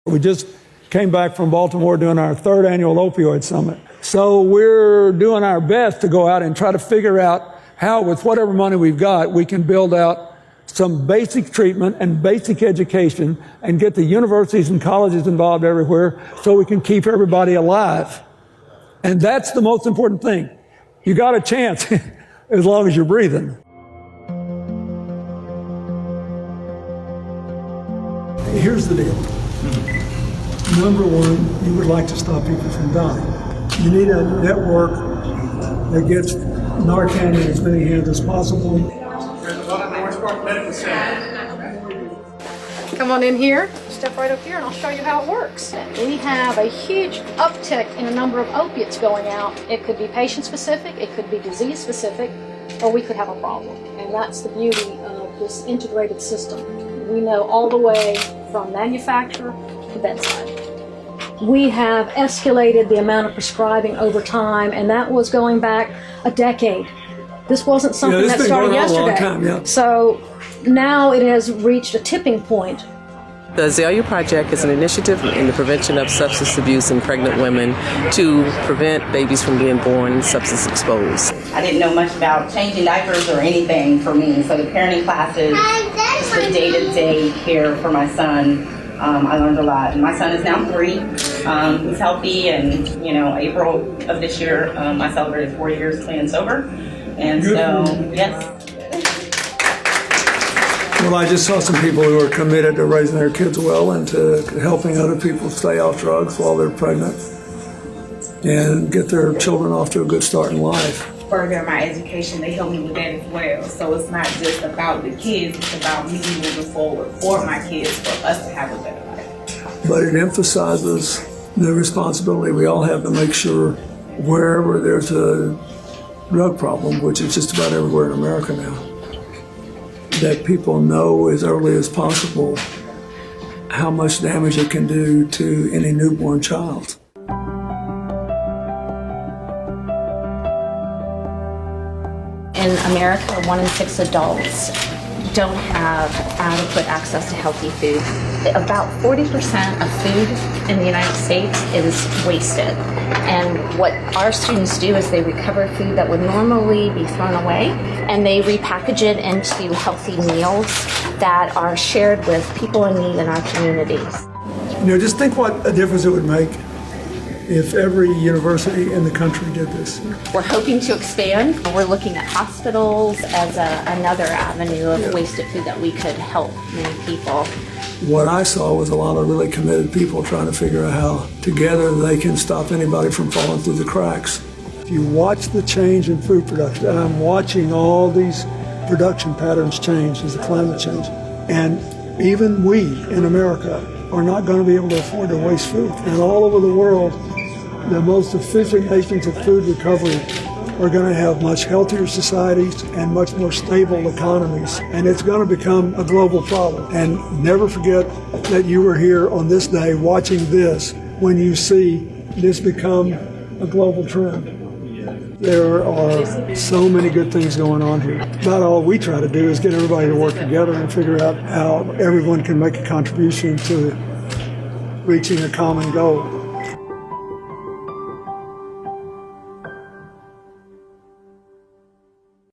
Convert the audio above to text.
We just came back from Baltimore doing our third annual opioid summit. So we're doing our best to go out and try to figure out how, with whatever money we've got, we can build out some basic treatment and basic education and get the universities and colleges involved everywhere so we can keep everybody alive. And that's the most important thing. You got a chance as long as you're breathing. Here's the deal. Number one, you would like to stop people from dying. You need a network that gets Narcan in as many hands as possible. Come on in here, step right up here, and I'll show you how it works. We have a huge uptick in a number of opiates going out. It could be patient-specific, it could be disease-specific, or we could have a problem. And that's the beauty of this integrated system. We know all the way from manufacturer to bedside. We have escalated the amount of prescribing over time, and that was going back a decade. This wasn't something that started yesterday. Time, So now it has reached a tipping point. The Azalea Project is an initiative in the prevention of substance abuse in pregnant women to prevent babies from being born substance exposed. I didn't know much about changing diapers or anything for me, so the parenting classes, just the day-to-day care for my son, I learned a lot. And my son is now 3. He's healthy, and April of this year, I celebrated 4 years clean and sober. And so, yes. Well, I just saw some people who are committed to raising their kids well and to helping other people stay off drugs while they're pregnant and get their children off to a good start in life. Further my education, they help me with that as well. So it's not just about the kids, it's about me moving forward for my kids, for us to have a better life. But it emphasizes the responsibility we all have to make sure wherever there's a drug problem, which is just about everywhere in America now, that people know as early as possible how much damage it can do to any newborn child. In America, 1 in 6 adults don't have adequate access to healthy food. About 40% of food in the United States is wasted. And what our students do is they recover food that would normally be thrown away, and they repackage it into healthy meals that are shared with people in need in our communities. Just think what a difference it would make if every university in the country did this. We're hoping to expand. We're looking at hospitals as another avenue of wasted food that we could help many people. What I saw was a lot of really committed people trying to figure out how together they can stop anybody from falling through the cracks. If you watch the change in food production, and I'm watching all these production patterns change as the climate change, and even we in America are not going to be able to afford to waste food. And all over the world, the most efficient nations of food recovery are going to have much healthier societies and much more stable economies. And it's going to become a global problem. And never forget that you were here on this day watching this when you see this become a global trend. There are so many good things going on here. About all we try to do is get everybody to work together and figure out how everyone can make a contribution to reaching a common goal.